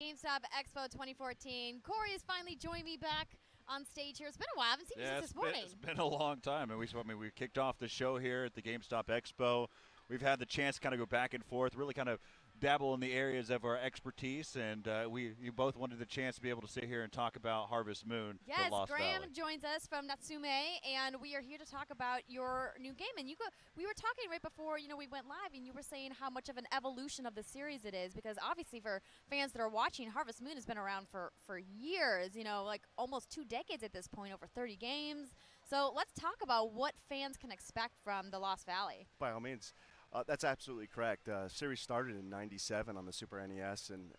Gamestop Expo 2014. Corey has finally joined me back on stage here. It's been a while. I haven't seen you since this morning. It's been a long time. And we kicked off the show here at the Gamestop Expo. We've had the chance to kind of go back and forth, really kind of dabble in the areas of our expertise, and you both wanted the chance to be able to sit here and talk about Harvest Moon. Yes, the Lost Graham Valley. joins us from Natsume, and we are here to talk about your new game. And we were talking right before we went live, and you were saying how much of an evolution of the series it is, because obviously for fans that are watching, Harvest Moon has been around for years, like almost 2 decades at this point, over 30 games. So let's talk about what fans can expect from the Lost Valley. By all means. That's absolutely correct. Series started in '97 on the Super NES and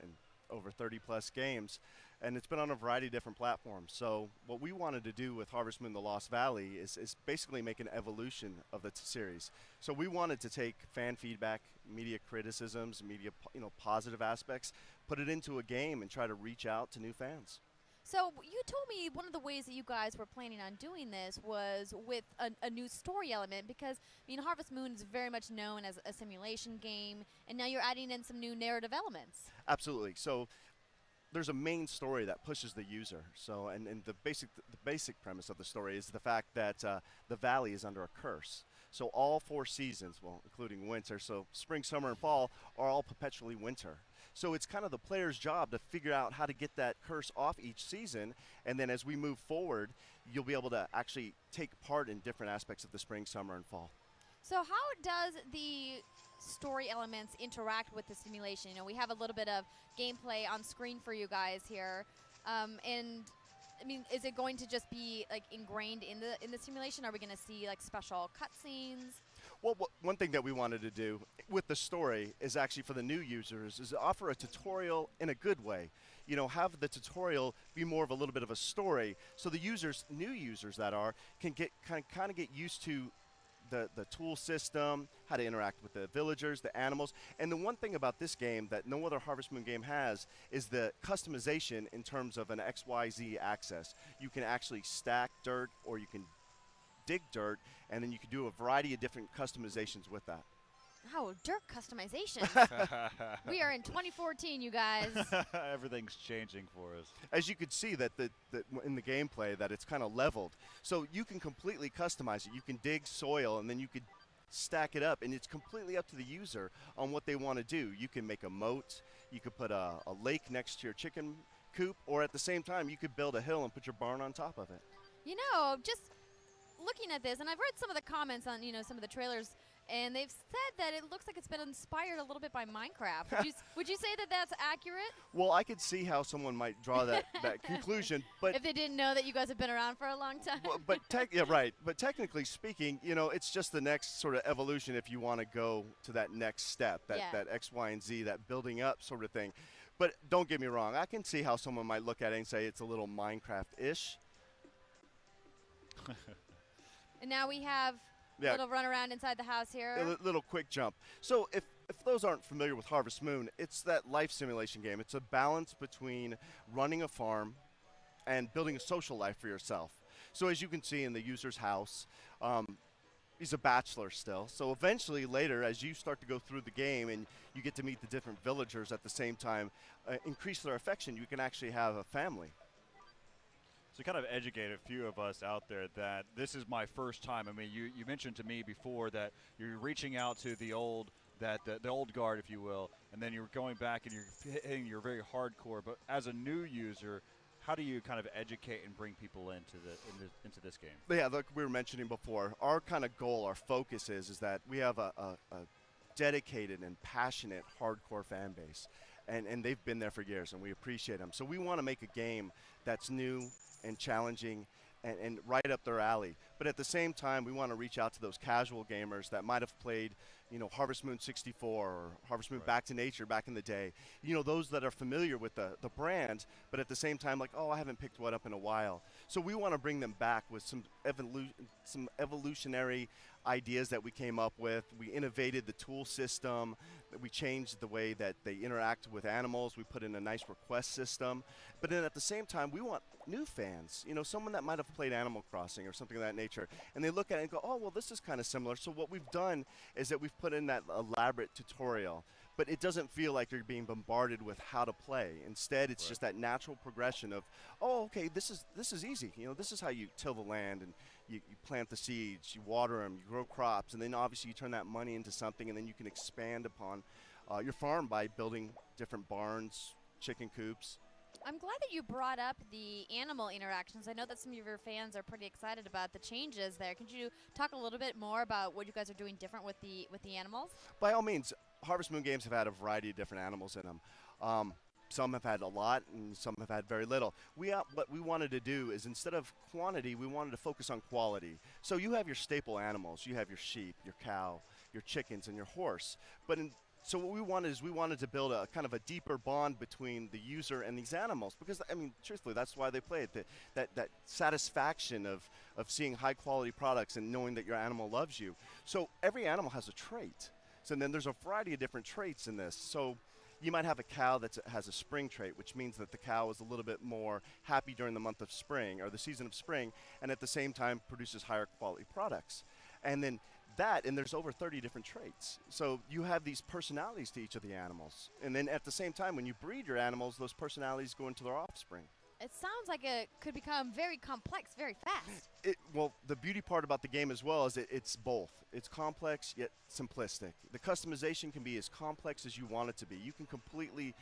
over 30-plus games, and it's been on a variety of different platforms. So what we wanted to do with Harvest Moon: The Lost Valley is basically make an evolution of the series. So we wanted to take fan feedback, media criticisms, media positive aspects, put it into a game and try to reach out to new fans. So you told me one of the ways that you guys were planning on doing this was with a new story element, because Harvest Moon is very much known as a simulation game, and now you're adding in some new narrative elements. Absolutely. So there's a main story that pushes the user. So and the basic premise of the story is the fact that the valley is under a curse. So all 4 seasons, well, including winter, so spring, summer, and fall, are all perpetually winter. So it's kind of the player's job to figure out how to get that curse off each season, and then as we move forward, you'll be able to actually take part in different aspects of the spring, summer, and fall. So how does the story elements interact with the simulation? We have a little bit of gameplay on screen for you guys here, and is it going to just be ingrained in the simulation? Are we going to see special cutscenes? Well, one thing that we wanted to do with the story is actually for the new users is offer a tutorial in a good way. Have the tutorial be more of a little bit of a story, so the new users that can get kind of get used to the tool system, how to interact with the villagers, the animals. And the one thing about this game that no other Harvest Moon game has is the customization in terms of an XYZ access. You can actually stack dirt, or you can dig dirt, and then you can do a variety of different customizations with that. Oh, dirt customization. We are in 2014, you guys. Everything's changing for us. As you could see that in the gameplay that it's kind of leveled. So you can completely customize it. You can dig soil, and then you could stack it up, and it's completely up to the user on what they want to do. You can make a moat. You could put a lake next to your chicken coop, or at the same time, you could build a hill and put your barn on top of it. Just looking at this, and I've read some of the comments on some of the trailers, and they've said that it looks like it's been inspired a little bit by Minecraft. Would you say that that's accurate? Well, I could see how someone might draw that conclusion, but if they didn't know that you guys have been around for a long time. Yeah, right. But technically speaking, it's just the next sort of evolution if you want to go to that next step, that X, Y, and Z, that building up sort of thing. But don't get me wrong, I can see how someone might look at it and say it's a little Minecraft-ish. And now we have a little run around inside the house here. A little quick jump. So if those aren't familiar with Harvest Moon, it's that life simulation game. It's a balance between running a farm and building a social life for yourself. So as you can see in the user's house, he's a bachelor still. So eventually later, as you start to go through the game and you get to meet the different villagers at the same time, increase their affection, you can actually have a family. So kind of educate a few of us out there that this is my first time. You mentioned to me before that you're reaching out to the old guard, if you will, and then you're going back and you're hitting your very hardcore. But as a new user, how do you kind of educate and bring people into this game? Yeah, like we were mentioning before, our kind of goal, our focus is that we have a dedicated and passionate hardcore fan base, and they've been there for years, and we appreciate them. So we want to make a game that's new and challenging and right up their alley. But at the same time, we want to reach out to those casual gamers that might have played, Harvest Moon 64 or Harvest Moon Back to Nature back in the day. Those that are familiar with the brand, but at the same time, I haven't picked one up in a while. So we want to bring them back with some evolutionary ideas that we came up with. We innovated the tool system. We changed the way that they interact with animals. We put in a nice request system. But then at the same time, we want new fans, someone that might have played Animal Crossing or something of that nature, and they look at it and go, oh, well, this is kind of similar. So what we've done is that we've put in that elaborate tutorial, but it doesn't feel like you're being bombarded with how to play. Instead, it's just that natural progression of, oh, okay, this is easy. You know, this is how you till the land, and you plant the seeds, you water them, you grow crops, and then obviously you turn that money into something, and then you can expand upon your farm by building different barns, chicken coops. I'm glad that you brought up the animal interactions. I know that some of your fans are pretty excited about the changes there. Could you talk a little bit more about what you guys are doing different with the animals? By all means, Harvest Moon games have had a variety of different animals in them. Some have had a lot, and some have had very little. What we wanted to do is, instead of quantity, we wanted to focus on quality. So you have your staple animals. You have your sheep, your cow, your chickens, and your horse. So what we wanted is, we wanted to build a kind of a deeper bond between the user and these animals, because, I mean, truthfully, that's why they play it. That satisfaction of seeing high quality products and knowing that your animal loves you. So every animal has a trait. So then there's a variety of different traits in this. So you might have a cow that has a spring trait, which means that the cow is a little bit more happy during the month of spring, or the season of spring, and at the same time produces higher quality products. And then and there's over 30 different traits. So you have these personalities to each of the animals. And then at the same time, when you breed your animals, those personalities go into their offspring. It sounds like it could become very complex very fast. Well, the beauty part about the game as well is it's both. It's complex yet simplistic. The customization can be as complex as you want it to be. You can completely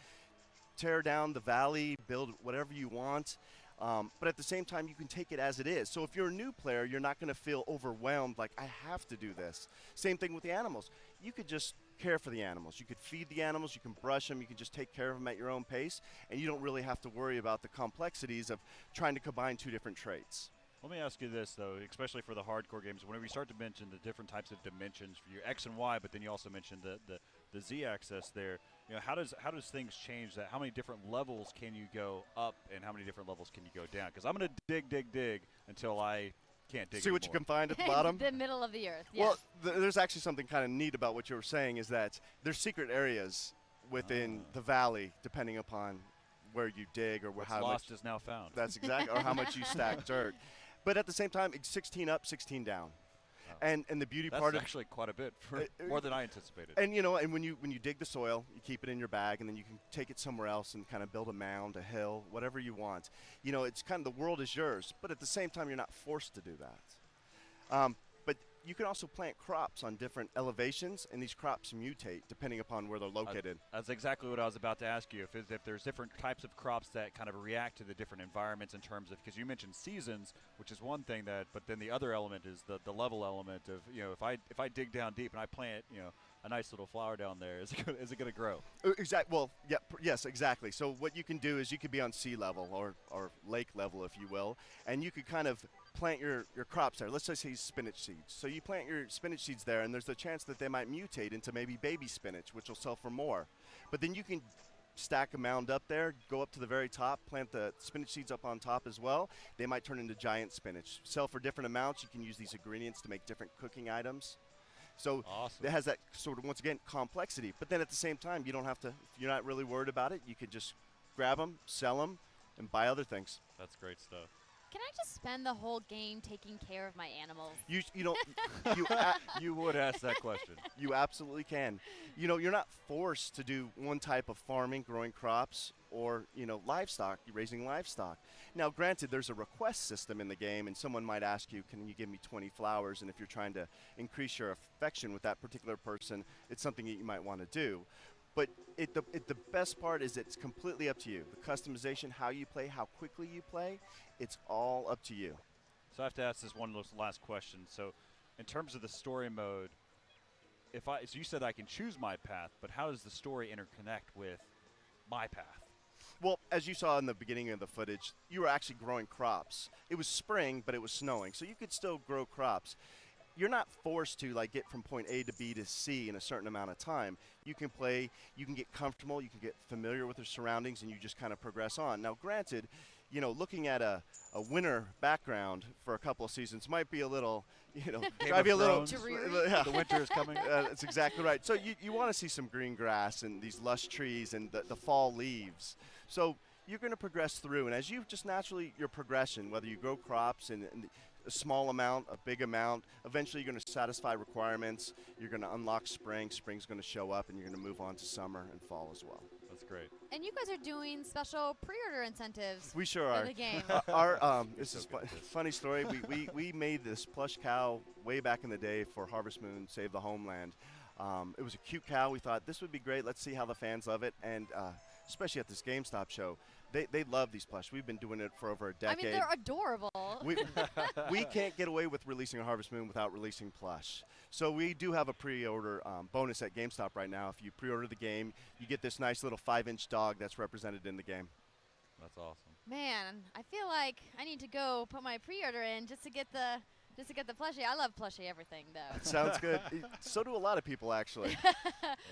tear down the valley, build whatever you want. But at the same time, you can take it as it is. So if you're a new player, you're not going to feel overwhelmed like, I have to do this. Same thing with the animals. You could just care for the animals. You could feed the animals. You can brush them. You can just take care of them at your own pace. And you don't really have to worry about the complexities of trying to combine two different traits. Let me ask you this, though, especially for the hardcore games. Whenever you start to mention the different types of dimensions for your X and Y, but then you also mentioned the Z-axis there, you know, how does things change that? How many different levels can you go up, and how many different levels can you go down? Because I'm going to dig until I can't dig See anymore. what you can find at the bottom? The middle of the earth, yes. Well, there's actually something kind of neat about what you were saying, is that there's secret areas within the valley, depending upon where you dig or What's how lost much. is now found. That's exactly, or how much you stack dirt. But at the same time, it's 16 up, 16 down. And the beauty That's part of actually quite a bit, for more than I anticipated. And you know, and when you dig the soil, you keep it in your bag, and then you can take it somewhere else and kind of build a mound, a hill, whatever you want. You know, it's kind of, the world is yours, but at the same time, you're not forced to do that. But you can also plant crops on different elevations, and these crops mutate depending upon where they're located. That's exactly what I was about to ask you. If there's different types of crops that kind of react to the different environments, in terms of, because you mentioned seasons, which is one thing, but then the other element is the level element of, you know, if I dig down deep and I plant, you know, a nice little flower down there, is it going to grow? Well, yeah, yes, exactly. So what you can do is, you could be on sea level or lake level, if you will, and you could kind of plant your crops there. Let's just say spinach seeds. So you plant your spinach seeds there, and there's a chance that they might mutate into maybe baby spinach, which will sell for more. But then you can stack a mound up there, go up to the very top, plant the spinach seeds up on top as well. They might turn into giant spinach. Sell for different amounts. You can use these ingredients to make different cooking items. So awesome. It has that sort of, once again, complexity. But then at the same time, you don't have to, if you're not really worried about it, you could just grab them, sell them, and buy other things. That's great stuff. Can I just spend the whole game taking care of my animals? You know, you would ask that question. You absolutely can. You know, you're not forced to do one type of farming, growing crops, or, you know, livestock, raising livestock. Now, granted, there's a request system in the game, and someone might ask you, can you give me 20 flowers? And if you're trying to increase your affection with that particular person, it's something that you might want to do. But the best part is, it's completely up to you. The customization, how you play, how quickly you play, it's all up to you. So I have to ask this one last question. So in terms of the story mode, so you said I can choose my path, but how does the story interconnect with my path? Well, as you saw in the beginning of the footage, you were actually growing crops. It was spring, but it was snowing, so you could still grow crops. You're not forced to, like, get from point A to B to C in a certain amount of time. You can play, you can get comfortable, you can get familiar with your surroundings, and you just kind of progress on. Now, granted, you know, looking at a winter background for a couple of seasons might be a little, you know, drive you a little. Yeah. The winter is coming. That's exactly right. So you want to see some green grass and these lush trees and the fall leaves. So you're going to progress through, and as you just naturally, your progression, whether you grow crops and a small amount, a big amount. Eventually, you're going to satisfy requirements. You're going to unlock spring. Spring's going to show up, and you're going to move on to summer and fall as well. That's great. And you guys are doing special pre-order incentives We sure for are. the game. This so is good at this. funny story. We made this plush cow way back in the day for Harvest Moon Save the Homeland. It was a cute cow. We thought this would be great. Let's see how the fans love it, and especially at this GameStop show, they love these plush. We've been doing it for over a I decade. mean, they're adorable. We can't get away with releasing a Harvest Moon without releasing plush. So we do have a pre-order bonus at GameStop right now. If you pre-order the game, you get this nice little 5-inch dog that's represented in the game. That's awesome. Man, I feel like I need to go put my pre-order in just to get the plushie. I love plushie everything, though. Sounds good. So do a lot of people, actually.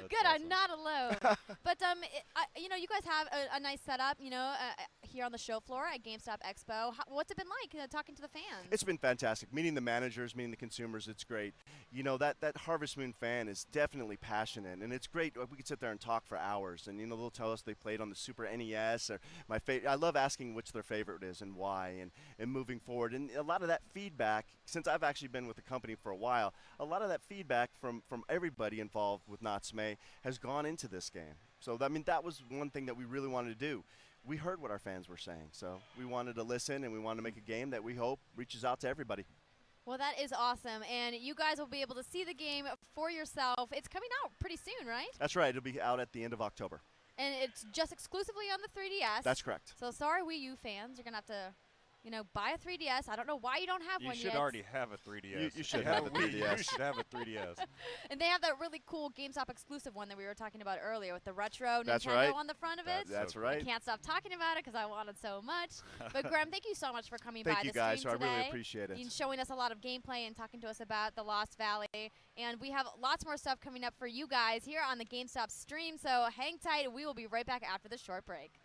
Good, I'm awesome. not alone. But you know, you guys have a nice setup, you know, here on the show floor at Gamestop Expo. What's it been like talking to the fans? It's been fantastic. Meeting the managers, meeting the consumers, it's great. You know, that Harvest Moon fan is definitely passionate, and it's great. We could sit there and talk for hours, and, you know, they'll tell us they played on the Super NES, or my favorite. I love asking which their favorite is and why, and moving forward. And a lot of that feedback, since I've actually been with the company for a while, a lot of that feedback from everybody involved with Natsume has gone into this game. So, I mean, that was one thing that we really wanted to do. We heard what our fans were saying, so we wanted to listen, and we wanted to make a game that we hope reaches out to everybody. Well, that is awesome, and you guys will be able to see the game for yourself. It's coming out pretty soon, right? That's right. It'll be out at the end of October. And it's just exclusively on the 3DS. That's correct. So sorry, Wii U fans, you're gonna have to, you know, buy a 3DS. I don't know why you don't have You one should yet. already have a 3DS. You should have a 3DS. You should have a 3DS. And they have that really cool GameStop exclusive one that we were talking about earlier with the retro That's Nintendo right. on the front of it. That's so right. I can't stop talking about it because I want it so much. But Graham, thank you so much for coming Thank by you the guys. stream I really today. appreciate it. And showing us a lot of gameplay and talking to us about the Lost Valley. And we have lots more stuff coming up for you guys here on the GameStop stream. So hang tight. We will be right back after this short break.